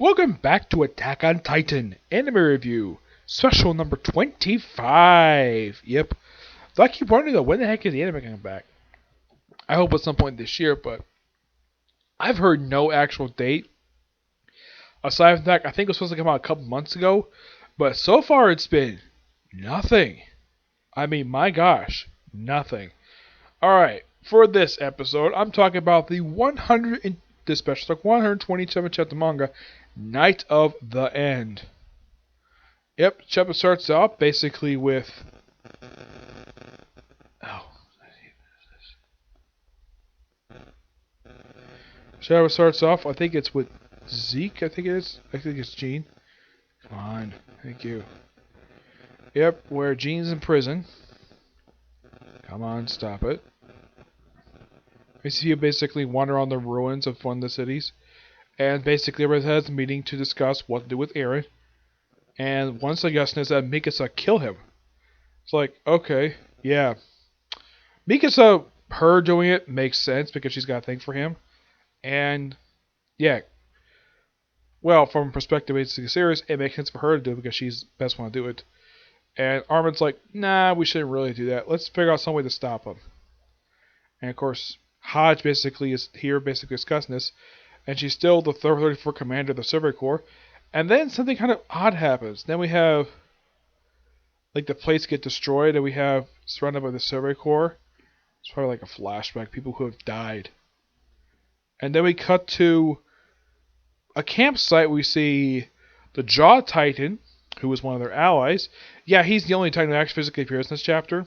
Welcome back to Attack on Titan Anime Review, special number 25. Yep. So I keep wondering though, when the heck is the anime coming back? I hope at some point this year, but I've heard no actual date. Aside from that, I think it was supposed to come out a couple months ago, but so far it's been nothing. I mean, my gosh, nothing. Alright, for this episode, I'm talking about the this special, like 127 chapter manga, Night of the End. Yep, chapter starts off basically with. Oh. Chapter starts off, I think it's with Zeke, I think it is. I think it's Jean. Come on, thank you. Yep, where Jean's in prison. Come on, stop it. We see you basically wander on the ruins of one of the cities. And basically everyone has a meeting to discuss what to do with Eren. And one suggestion is that Mikasa kill him. It's like, okay, yeah. Mikasa, her doing it makes sense because she's got a thing for him. And, yeah. Well, from a perspective of the series, it makes sense for her to do it because she's the best one to do it. And Armin's like, nah, we shouldn't really do that. Let's figure out some way to stop him. And of course, Hodge basically is here basically discussing this. And she's still the 34th commander of the Survey Corps. And then something kind of odd happens. Then we have, like, the place get destroyed, and we have surrounded by the Survey Corps. It's probably like a flashback, people who have died. And then we cut to a campsite. We see the Jaw Titan, who was one of their allies. Yeah, he's the only Titan who actually physically appears in this chapter.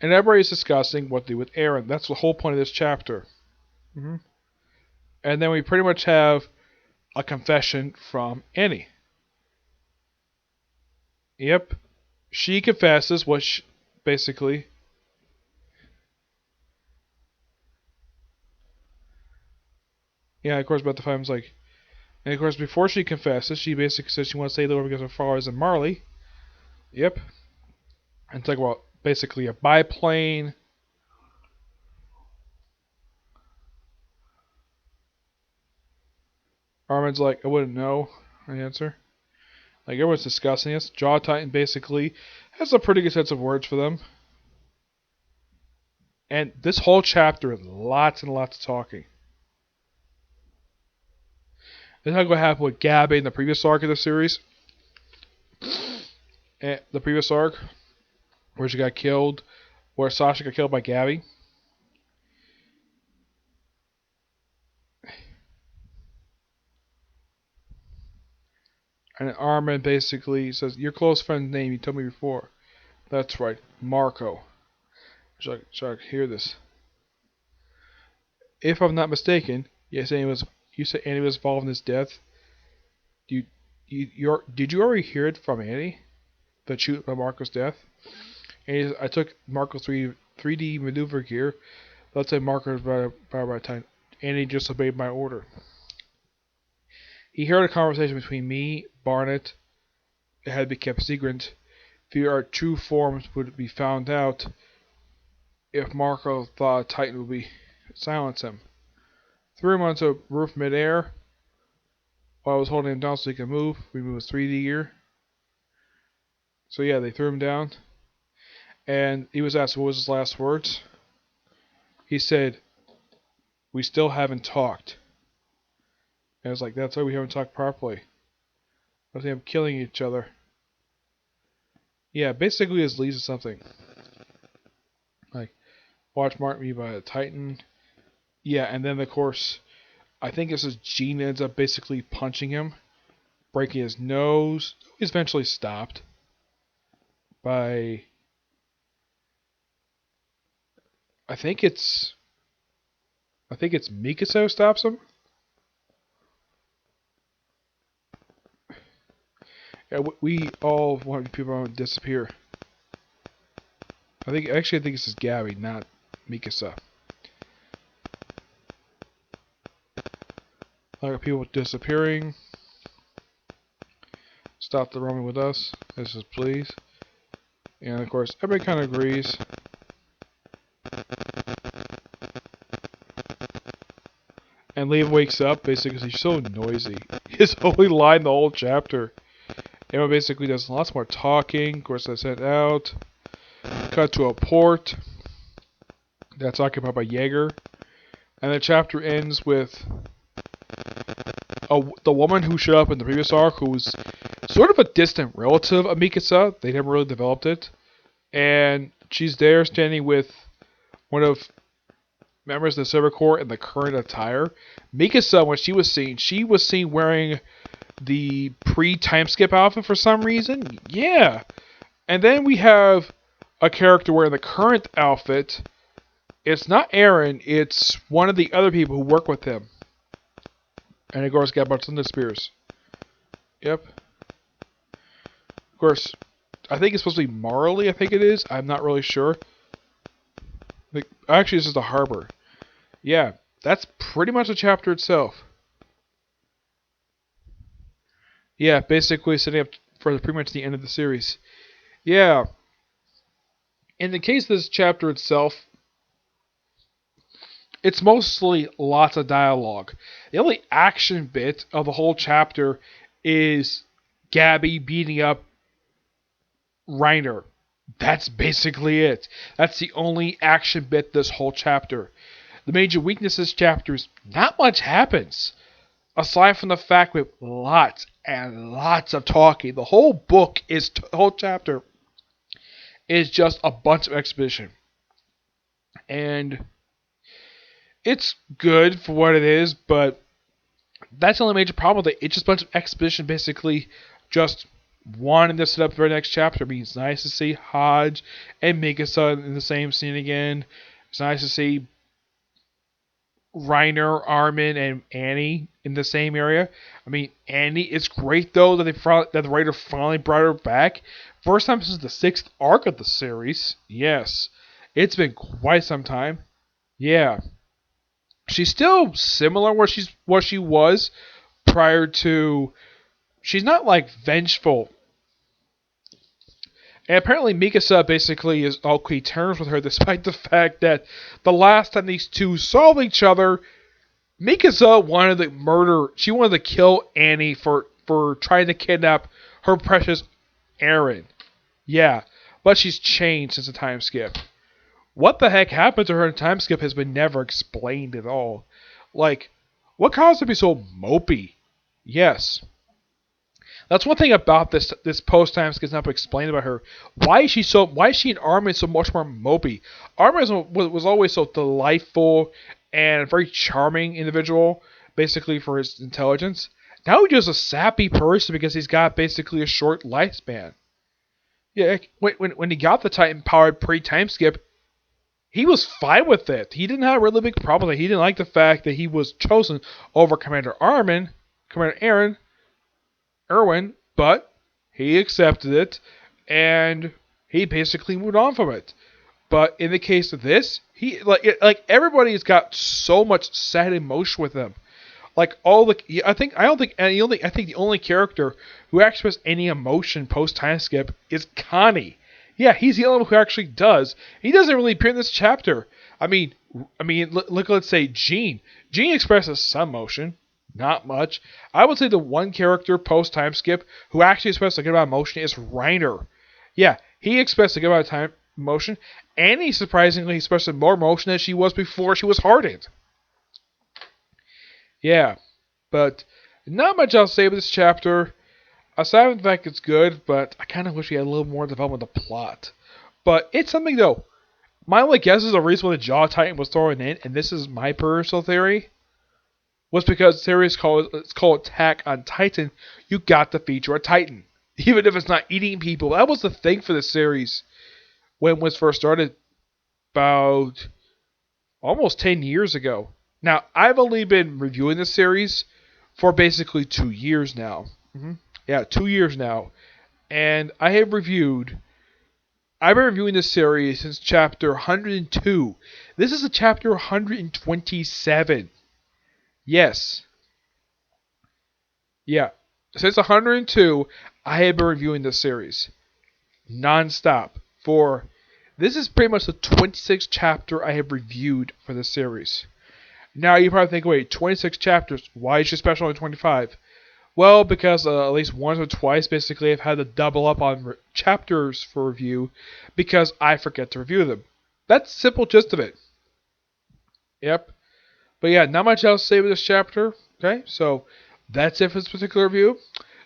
And everybody's discussing what to do with Eren. That's the whole point of this chapter. And then we pretty much have a confession from Annie. Yep. She confesses what basically. Yeah, of course, but the time's like. And of course, before she confesses, she basically says she wants to stay there because her father's in Marley. Yep. And talk about basically a biplane. Armin's like, I wouldn't know. I answer. Like, everyone's discussing this. Jaw Titan basically has a pretty good sense of words for them. And this whole chapter is lots and lots of talking. This is what happened with Gabi in the previous arc of the series. And the previous arc, where she got killed, where Sasha got killed by Gabi. And Armin basically says, your close friend's name, you told me before. That's right, Marco. Should I hear this? If I'm not mistaken, you said Annie was involved in his death. Did you already hear it from Annie? The truth about Marco's death? And I took Marco's 3D maneuver gear. Let's say Marco was by time. Annie just obeyed my order. He heard a conversation between me, Barnett. It had to be kept secret. Fear our true forms would be found out. If Marco thought a Titan would silence him. Threw him onto a roof midair. While I was holding him down so he could move. We moved his 3D gear. So yeah, they threw him down. And he was asked what was his last words. He said, we still haven't talked. And I was like, that's why we haven't talked properly. I was like, killing each other. Yeah, basically this leads to something. Like, watch Mark me by a Titan. Yeah, and then of course, I think this is Jean ends up basically punching him, breaking his nose. He's eventually stopped by. I think it's Mikasa who stops him. Yeah, we all want people to disappear. I think this is Gabi, not Mikasa. Like people disappearing. Stop the roaming with us. This is please. And of course, everybody kind of agrees. And Liam wakes up basically because he's so noisy. His only line the whole chapter. Everyone basically does lots more talking. Of course, they're sent out. Cut to a port that's occupied by Jaeger. And the chapter ends with the woman who showed up in the previous arc, who's sort of a distant relative of Mikasa. They never really developed it. And she's there standing with one of members of the Silver Corps in the current attire. Mikasa, when she was seen wearing the pre-time skip outfit for some reason. Yeah. And then we have a character wearing the current outfit. It's not Eren, it's one of the other people who work with him. And of course, got a bunch of spears. Yep. Of course, I think it's supposed to be Marley, I think it is. I'm not really sure. Actually, this is the harbor. Yeah, that's pretty much the chapter itself. Yeah, basically setting up for pretty much the end of the series. Yeah. In the case of this chapter itself, it's mostly lots of dialogue. The only action bit of the whole chapter is Gabby beating up Reiner. That's basically it. That's the only action bit this whole chapter. The major weakness of this chapter is not much happens. Aside from the fact with lots and lots of talking. The whole book is, the whole chapter is just a bunch of exposition. And it's good for what it is, but that's the only major problem with it. It's just a bunch of exposition, basically just wanting to set up for the next chapter. I mean, it's nice to see Hodge and Mikasa in the same scene again. It's nice to see Reiner, Armin, and Annie in the same area. I mean, Annie, it's great though that that the writer finally brought her back. First time since the 6th arc of the series. Yes, it's been quite some time. Yeah, she's still similar where she was prior to. She's not like vengeful. And apparently Mikasa basically is on okay terms with her, despite the fact that the last time these two saw each other, Mikasa wanted to murder. She wanted to kill Annie for trying to kidnap her precious Eren. Yeah, but she's changed since the time skip. What the heck happened to her in time skip has been never explained at all. Like, what caused her to be so mopey? Yes. That's one thing about this post time skip not explained about her. Why is she and Armin so much more mopey? Armin was always so delightful and a very charming individual, basically for his intelligence. Now he's just a sappy person because he's got basically a short lifespan. Yeah, when he got the Titan powered pre-time skip, he was fine with it. He didn't have a really big problem with it. He didn't like the fact that he was chosen over Commander Erwin, but he accepted it, and he basically moved on from it. But in the case of this, he like everybody's got so much sad emotion with him. Like I think the only character who actually has any emotion post time skip is Connie. Yeah, he's the only one who actually does. He doesn't really appear in this chapter. I mean, let's say Jean. Jean expresses some emotion, not much. I would say the one character post time skip who actually expresses a good amount of emotion is Reiner. Yeah, he expressed a good amount of time emotion, and he surprisingly expressed more emotion than she was before she was hardened. Yeah, but not much else to say about this chapter. Aside from the fact it's good, but I kind of wish we had a little more development of the plot. But it's something though. My only guess is the reason why the Jaw Titan was thrown in, and this is my personal theory, was because the series it's called Attack on Titan. You got to feature a Titan, even if it's not eating people. That was the thing for the series when it was first started, about almost 10 years ago. Now I've only been reviewing the series for basically 2 years now. Yeah, 2 years now. And I've been reviewing this series since chapter 102. This is a chapter 127. Yes. Yeah. Since 102, I have been reviewing this series. Non-stop. This is pretty much the 26th chapter I have reviewed for the series. Now you probably think, wait, 26 chapters, why is your special only 25? Well, because at least once or twice, basically, I've had to double up on chapters for review because I forget to review them. That's the simple gist of it. Yep. But yeah, not much else to say with this chapter. Okay, so that's it for this particular review.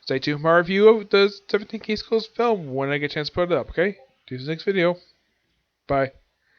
Stay tuned for my review of the 17 Case Closed film when I get a chance to put it up. Okay, see you in the next video. Bye.